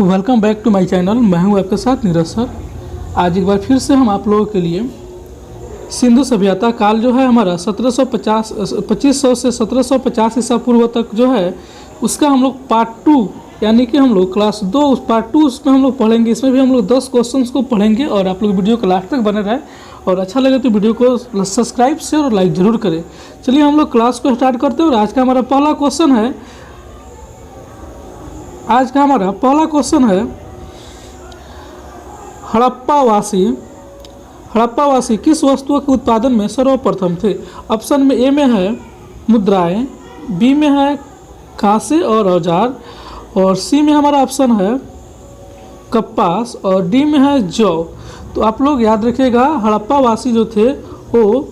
Welcome back to my channel. मैं हूं आपके साथ नीरज सर। आज एक बार फिर से हम आप लोगों के लिए सिंधु सभ्यता काल जो है हमारा 2500 से 1750 ईसा पूर्व तक जो है उसका हम लोग पार्ट 2 यानी कि हम लोग क्लास 2 उस पार्ट 2 उसमें हम लोग पढ़ेंगे। इसमें भी हम लोग 10 क्वेश्चंस को पढ़ेंगे और आप लोग वीडियो को लास्ट तक बने रहें और अच्छा लगे तो वीडियो को सब्सक्राइब शेयर और लाइक ज़रूर करें। चलिए हम लोग क्लास को स्टार्ट करते हैं और आज का हमारा पहला क्वेश्चन है हड़प्पावासी किस वस्तुओं के उत्पादन में सर्वप्रथम थे। ऑप्शन में ए में है मुद्राएं, बी में है कांसे और औजार, और सी में हमारा ऑप्शन है कपास, और डी में है जौ। तो आप लोग याद रखिएगा हड़प्पावासी जो थे वो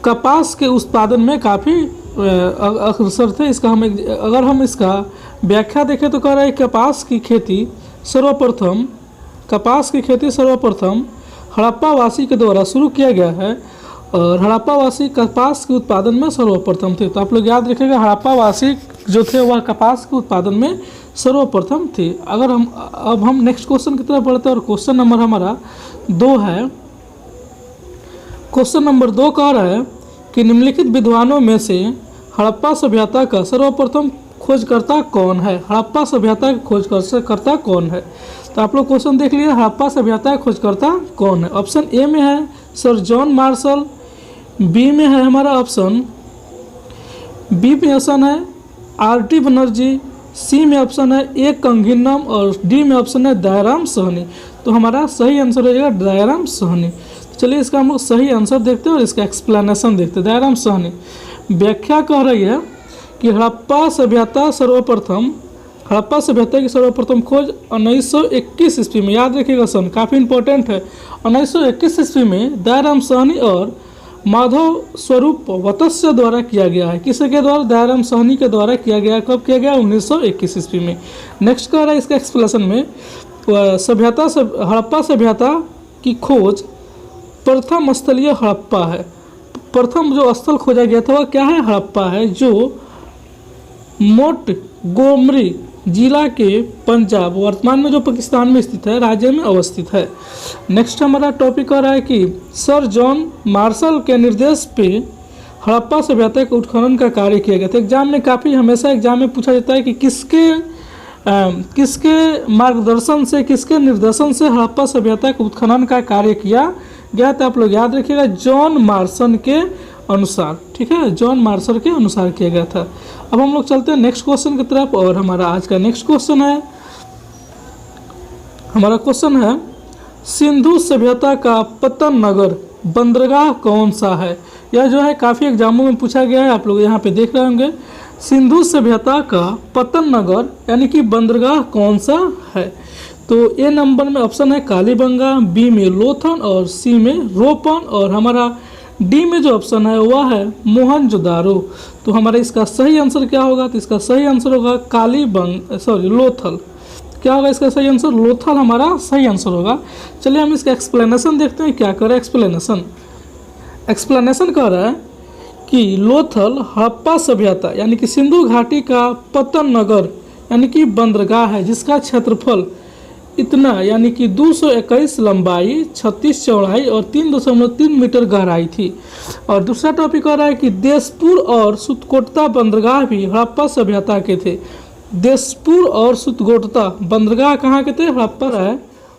कपास के उत्पादन में काफ़ी अग्रसर थे। इसका अगर हम इसका व्याख्या देखें तो कह रहा है कपास की खेती सर्वप्रथम हड़प्पावासी के द्वारा शुरू किया गया है और हड़प्पावासी कपास के उत्पादन में सर्वप्रथम थे। तो आप लोग याद रखिएगा हड़प्पावासी जो थे वह कपास के उत्पादन में सर्वप्रथम थे। अब हम नेक्स्ट क्वेश्चन की तरफ बढ़ते हैं और क्वेश्चन नंबर हमारा 2 है। क्वेश्चन नंबर 2 कह रहा है कि निम्नलिखित विद्वानों में से हड़प्पा सभ्यता का सर्वप्रथम खोजकर्ता कौन है। हड़प्पा सभ्यता का खोजकर्ता कौन है। तो आप लोग क्वेश्चन देख लीजिए हड़प्पा सभ्यता का खोजकर्ता कौन है। ऑप्शन ए में है सर जॉन मार्शल, बी में है हमारा ऑप्शन है आर.टी. बनर्जी, सी में ऑप्शन है ए कंगिन्नम और डी में ऑप्शन है दयाराम साहनी। तो हमारा सही आंसर हो जाएगा दयाराम साहनी। तो चलिए इसका हम लोग सही आंसर देखते हैं और इसका एक्सप्लेनेशन देखते हैं। दयाराम साहनी व्याख्या कह रही है कि हड़प्पा सभ्यता की सर्वप्रथम खोज 1921 ईस्वी में, याद रखिएगा सन काफ़ी इंपॉर्टेंट है, 1921 ईस्वी में दयाराम साहनी और माधव स्वरूप वत्स्य द्वारा किया गया है। किसके द्वारा? दयाराम साहनी के द्वारा किया गया। कब किया गया? 1921 ईस्वी में। नेक्स्ट कह रहा है इसका एक्सप्लेनेशन में हड़प्पा सभ्यता की खोज प्रथम स्थलीय हड़प्पा है। प्रथम जो स्थल खोजा गया था वह क्या है? हड़प्पा है, जो मोंटगोमरी जिला के पंजाब वर्तमान में जो पाकिस्तान में स्थित है राज्य में अवस्थित है। नेक्स्ट हमारा टॉपिक आ रहा है कि सर जॉन मार्शल के निर्देश पे हड़प्पा सभ्यता के उत्खनन का कार्य किया गया था। एग्जाम में हमेशा एग्जाम में पूछा जाता है कि किसके मार्गदर्शन से, किसके निर्देशन से हड़प्पा सभ्यता के उत्खनन का कार्य किया गया था। आप लोग याद रखिएगा जॉन मार्शल के अनुसार, ठीक है, जॉन मार्शल के अनुसार किया गया था। अब हम लोग चलते हैं नेक्स्ट क्वेश्चन की तरफ और हमारा आज का नेक्स्ट क्वेश्चन है सिंधु सभ्यता का पतन नगर बंदरगाह कौन सा है। यह जो है काफ़ी एग्जामों में पूछा गया है, आप लोग यहाँ पे देख रहे होंगे। सिंधु सभ्यता का पतन नगर यानी कि बंदरगाह कौन सा है। तो ए नंबर में ऑप्शन है कालीबंगा, बी में लोथल और सी में रोपन, और हमारा डी में जो ऑप्शन है वह है मोहनजोदारो। तो हमारा इसका सही आंसर क्या होगा? तो इसका सही आंसर होगा लोथल। क्या होगा इसका सही आंसर? लोथल हमारा सही आंसर होगा। चलिए हम इसका एक्सप्लेनेशन देखते हैं क्या कर रहा है। एक्सप्लेनेशन कह रहा है कि लोथल हड़प्पा सभ्यता यानी कि सिंधु घाटी का पतन नगर यानी कि बंदरगाह है, जिसका क्षेत्रफल इतना यानी कि 221 लंबाई, 36 चौड़ाई और 3.3 मीटर गहराई थी। और दूसरा टॉपिक आ रहा है कि देशपुर और सुतकोटा बंदरगाह भी हड़प्पा सभ्यता के थे। देशपुर और सुतकोटा बंदरगाह कहाँ के थे? हड़प्पा है।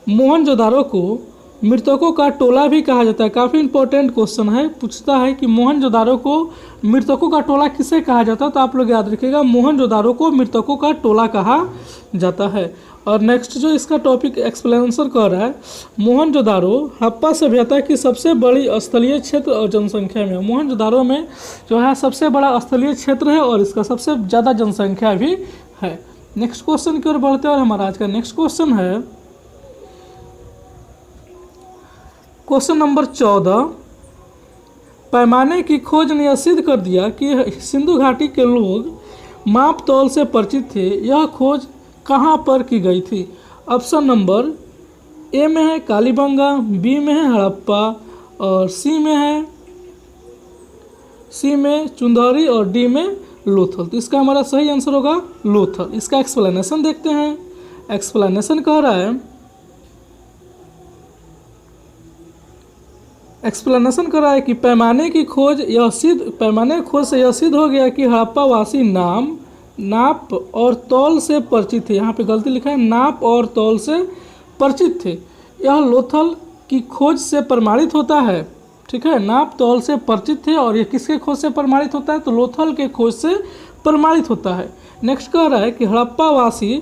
मोहनजोदारो को मृतकों का टोला भी कहा जाता है। काफ़ी इंपॉर्टेंट क्वेश्चन है, पूछता है कि मोहनजोदारो को मृतकों का टोला किसे कहा जाता है। तो आप लोग याद रखिएगा मोहनजोदारो को मृतकों का टोला कहा जाता है। और नेक्स्ट जो इसका टॉपिक एक्सप्लेनेशन कर रहा है मोहनजोदारो हड़प्पा सभ्यता की सबसे बड़ी स्थलीय क्षेत्र और जनसंख्या में। मोहनजोदारो में जो है सबसे बड़ा स्थलीय क्षेत्र है और इसका सबसे ज़्यादा जनसंख्या भी है। नेक्स्ट क्वेश्चन की ओर बढ़ते हैं और हमारा आज का नेक्स्ट क्वेश्चन है क्वेश्चन नंबर 14। पैमाने की खोज ने यह सिद्ध कर दिया कि सिंधु घाटी के लोग माप तौल से परिचित थे। यह खोज कहाँ पर की गई थी। ऑप्शन नंबर ए में है कालीबंगा, बी में है हड़प्पा और सी में चुंदरी और डी में लोथल। तो इसका हमारा सही आंसर होगा लोथल। इसका एक्सप्लेनेशन देखते हैं। एक्सप्लेनेशन कह रहा है, एक्सप्लेनेशन कर रहा है कि पैमाने की खोज से यह सिद्ध हो गया कि हड़प्पावासी नाप और तौल से परिचित थे। यहाँ पे गलती लिखा है, नाप और तौल से परिचित थे। यह लोथल की खोज से प्रमाणित होता है। ठीक है, नाप तौल से परिचित थे और ये किसके खोज से प्रमाणित होता है? तो लोथल के खोज से प्रमाणित होता है। नेक्स्ट कह रहा है कि हड़प्पावासी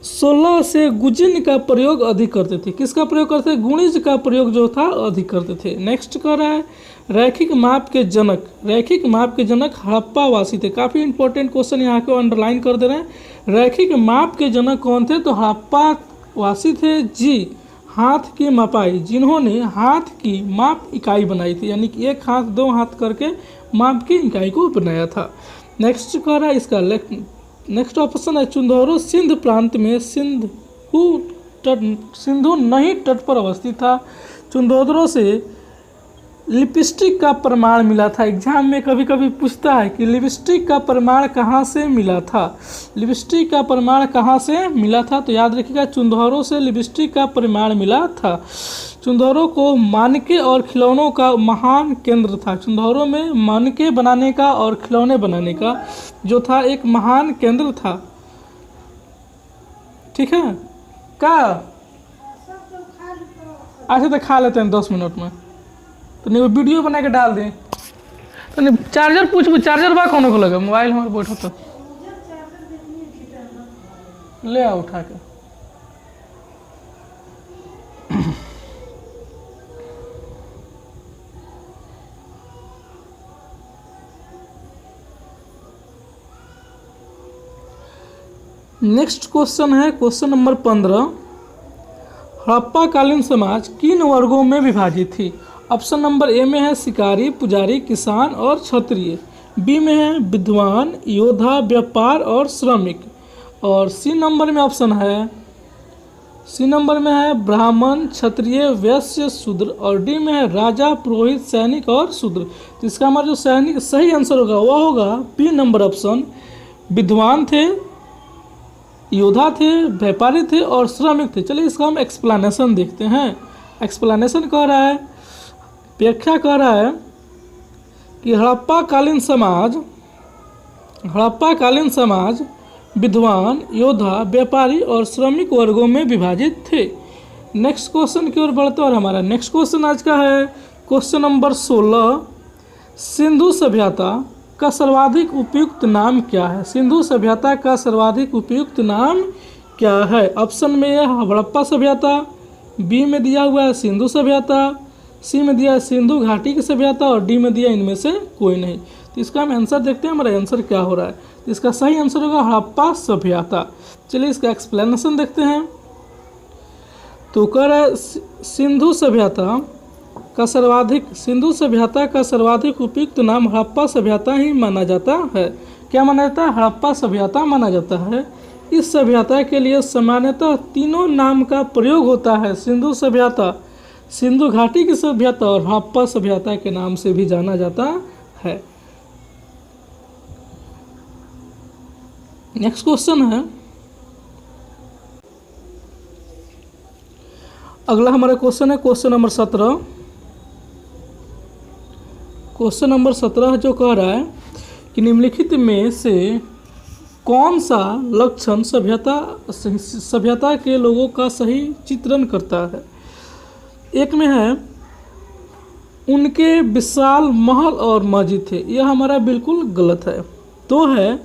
16 से गुजिन का प्रयोग अधिक करते थे। किसका प्रयोग करते थे? गुणिज का प्रयोग जो था अधिक करते थे। नेक्स्ट कह रहा है रैखिक माप के जनक हड़प्पावासी थे। काफ़ी इंपॉर्टेंट क्वेश्चन यहाँ को अंडरलाइन कर दे रहे हैं। रैखिक माप के जनक कौन थे? तो हड़प्पावासी थे जी, हाथ की मापाई, जिन्होंने हाथ की माप इकाई बनाई थी, यानी कि एक हाथ 2 हाथ करके माप की इकाई को बनाया था। नेक्स्ट कह रहा है इसका नेक्स्ट ऑप्शन है चुंदौरो सिंध प्रांत में सिंधु नदी तट पर अवस्थित था। चुंदौरो से लिपस्टिक का प्रमाण मिला था। एग्जाम में कभी कभी पूछता है कि लिपस्टिक का प्रमाण कहाँ से मिला था, लिपस्टिक का प्रमाण कहाँ से मिला था? तो याद रखिएगा चुंदौरो से लिपस्टिक का प्रमाण मिला था। चुंदौरो को मानके और खिलौनों का महान केंद्र था। चुंदौरो में मानके बनाने का और खिलौने बनाने का जो था एक महान केंद्र था। ठीक है क्या? अच्छा तो खा लेते हैं 10 मिनट में, तो नहीं वो वीडियो बना के डाल दें। तो नहीं चार्जर पूछबू, चार्जर बा कौन को लगा? मोबाइल हमारे बैठो तो ले आओ उठा के। नेक्स्ट क्वेश्चन है क्वेश्चन नंबर 15। हड़प्पाकालीन समाज किन वर्गों में विभाजित थी? ऑप्शन नंबर ए में है शिकारी, पुजारी, किसान और क्षत्रिय। बी में है विद्वान, योद्धा, व्यापार और श्रमिक। और सी नंबर में है ब्राह्मण, क्षत्रिय, वैश्य, शूद्र। और डी में है राजा, पुरोहित, सैनिक और शूद्र। तो इसका हमारा जो सही आंसर होगा वह होगा बी नंबर ऑप्शन, विद्वान थे, योद्धा थे, व्यापारी थे और श्रमिक थे। चलिए इसका हम एक्सप्लेनेशन देखते हैं। एक्सप्लेनेशन कह रहा है, व्याख्या कह रहा है कि हड़प्पाकालीन समाज विद्वान, योद्धा, व्यापारी और श्रमिक वर्गों में विभाजित थे। नेक्स्ट क्वेश्चन की ओर बढ़ते और हमारा नेक्स्ट क्वेश्चन आज का है क्वेश्चन नंबर 16। सिंधु सभ्यता का सर्वाधिक उपयुक्त नाम क्या है? सिंधु सभ्यता का सर्वाधिक उपयुक्त नाम क्या है? ऑप्शन में है हड़प्पा सभ्यता, बी में दिया हुआ है सिंधु सभ्यता, सी में दिया है सिंधु घाटी की सभ्यता और डी में दिया इनमें से कोई नहीं। तो इसका हम आंसर देखते हैं, हमारा आंसर क्या हो रहा है। तो इसका सही आंसर होगा हड़प्पा सभ्यता। चलिए इसका एक्सप्लेनेशन देखते हैं। तो कह रहा है सिंधु सभ्यता का सर्वाधिक उपयुक्त नाम हड़प्पा सभ्यता ही माना जाता है। क्या माना जाता है? हड़प्पा सभ्यता माना जाता है। इस सभ्यता के लिए सामान्यतः तीनों नाम का प्रयोग होता है। सिंधु सभ्यता, सिंधु घाटी की सभ्यता और हड़प्पा सभ्यता के नाम से भी जाना जाता है। नेक्स्ट क्वेश्चन है, अगला हमारा क्वेश्चन है क्वेश्चन नंबर 17। क्वेश्चन नंबर 17 जो कह रहा है कि निम्नलिखित में से कौन सा लक्षण सभ्यता के लोगों का सही चित्रण करता है? एक में है उनके विशाल महल और मस्जिद थे, यह हमारा बिल्कुल गलत है। दो है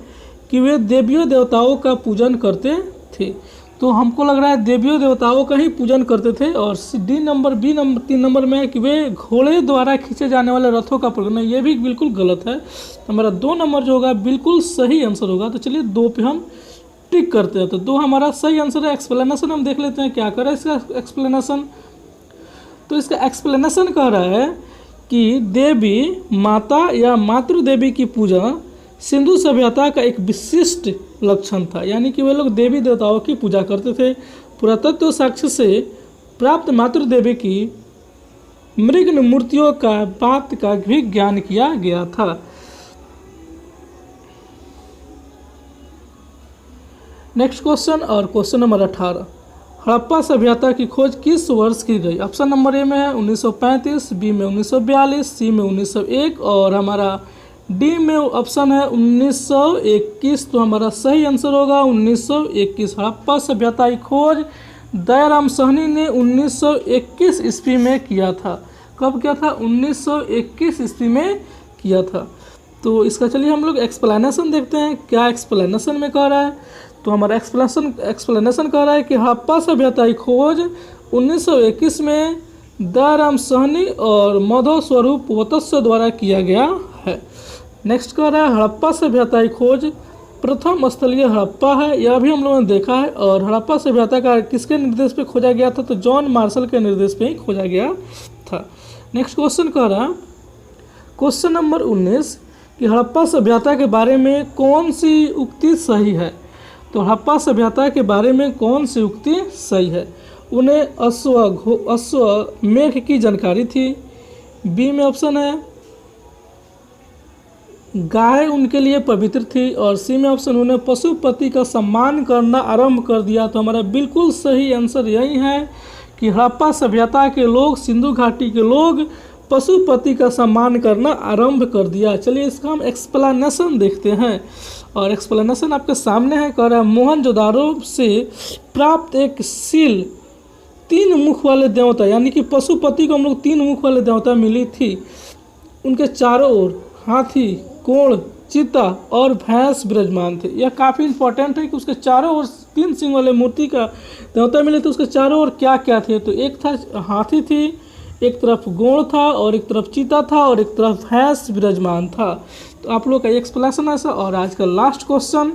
कि वे देवियों देवताओं का पूजन करते थे, तो हमको लग रहा है देवियों देवताओं का ही पूजन करते थे। और D number, B number, 3 number में है कि वे घोड़े द्वारा खींचे जाने वाले रथों का प्रयोग, ये भी बिल्कुल गलत है। तो हमारा 2 नंबर जो होगा बिल्कुल सही आंसर होगा। तो चलिए 2 पे हम टिक करते हैं। तो 2 हमारा सही आंसर है। एक्सप्लेनेशन हम देख लेते हैं क्या कर रहा है इसका एक्सप्लेनेशन। तो इसका एक्सप्लेनेशन कह रहा है कि देवी माता या मातृ देवी की पूजा सिंधु सभ्यता का एक विशिष्ट लक्षण था, यानी कि वे लोग देवी देवताओं की पूजा करते थे। पुरातत्व साक्ष्य से प्राप्त मातृ देवी की मृग मूर्तियों का बात का भी ज्ञान किया गया था। नेक्स्ट क्वेश्चन और क्वेश्चन नंबर 18, हड़प्पा सभ्यता की खोज किस वर्ष की गई? ऑप्शन नंबर ए में है 1935, बी में 1942, सी में 1901 और हमारा डी में ऑप्शन है 1921। तो हमारा सही आंसर होगा 1921। हड़प्पा सभ्यता की खोज दयाराम साहनी ने 1921 ईस्वी में किया था। कब किया था? 1921 ईस्वी में किया था। तो इसका चलिए हम लोग एक्सप्लेनेशन देखते हैं, क्या एक्सप्लेनेशन में कह रहा है। तो हमारा एक्सप्लेनेशन कह रहा है कि हड़प्पा सभ्यता की खोज 1921 में दयाराम साहनी और माधव स्वरूप वत्स द्वारा किया गया है। नेक्स्ट कह रहा है हड़प्पा सभ्यता की खोज प्रथम स्थलीय हड़प्पा है, यह भी हम लोगों ने देखा है। और हड़प्पा सभ्यता का किसके निर्देश पे खोजा गया था? तो जॉन मार्शल के निर्देश पे ही खोजा गया था। नेक्स्ट क्वेश्चन कह रहा है क्वेश्चन नंबर 19 कि हड़प्पा सभ्यता के बारे में कौन सी उक्ति सही है? तो हड़प्पा सभ्यता के बारे में कौन सी उक्ति सही है? उन्हें अश्वमेध की जानकारी थी। बी में ऑप्शन है गाय उनके लिए पवित्र थी और सी में ऑप्शन उन्हें पशुपति का सम्मान करना आरंभ कर दिया। तो हमारा बिल्कुल सही आंसर यही है कि हड़प्पा सभ्यता के लोग, सिंधु घाटी के लोग पशुपति का सम्मान करना आरंभ कर दिया। चलिए इसका हम एक्सप्लेनेशन देखते हैं और एक्सप्लेनेशन आपके सामने है। कह रहा है मोहनजोदारो से प्राप्त एक सील 3 मुख वाले देवता, यानी कि पशुपति को हम लोग 3 मुख वाले देवता मिली थी। उनके चारों ओर हाथी, कोण, चीता और भैंस विराजमान थे। यह काफ़ी इंपॉर्टेंट है कि उसके चारों ओर 3 सिंह वाले मूर्ति का देवता मिले तो उसके चारों ओर क्या क्या थे? तो एक था हाथी थी, एक तरफ गोण था और एक तरफ चीता था और एक तरफ भैंस विराजमान था। तो आप लोग का एक्सप्लेनेशन है। और आज का लास्ट क्वेश्चन,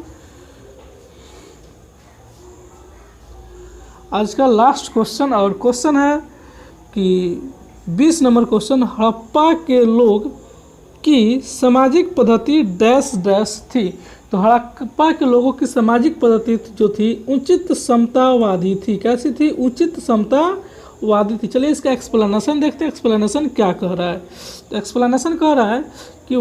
और क्वेश्चन है कि 20 नंबर क्वेश्चन, हड़प्पा के लोग की सामाजिक पद्धति डैश डैश थी। तो हड़प्पा के लोगों की सामाजिक पद्धति जो थी उचित समतावादी थी। कैसी थी? उचित समतावादी थी। चलिए इसका एक्सप्लेनेशन देखते हैं, एक्सप्लेनेशन क्या कह रहा है। तो एक्सप्लेनेशन कह रहा है कि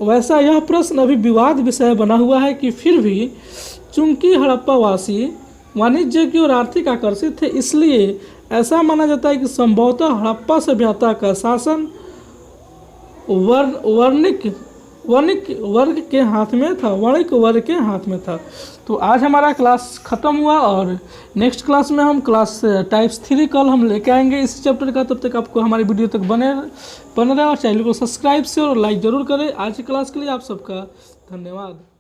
वैसा यह प्रश्न अभी विवाद विषय बना हुआ है कि फिर भी चूंकि हड़प्पावासी वाणिज्य की ओर आर्थिक आकर्षित थे, इसलिए ऐसा माना जाता है कि संभवतः हड़प्पा सभ्यता का शासन वर्णिक वर्ग के हाथ में था। तो आज हमारा क्लास ख़त्म हुआ और नेक्स्ट क्लास में हम क्लास टाइप्स 3 कल हम लेके आएंगे इस चैप्टर का। तब तक आपको हमारी वीडियो तक बने रहे और चैनल को सब्सक्राइब से और लाइक ज़रूर करें। आज की क्लास के लिए आप सबका धन्यवाद।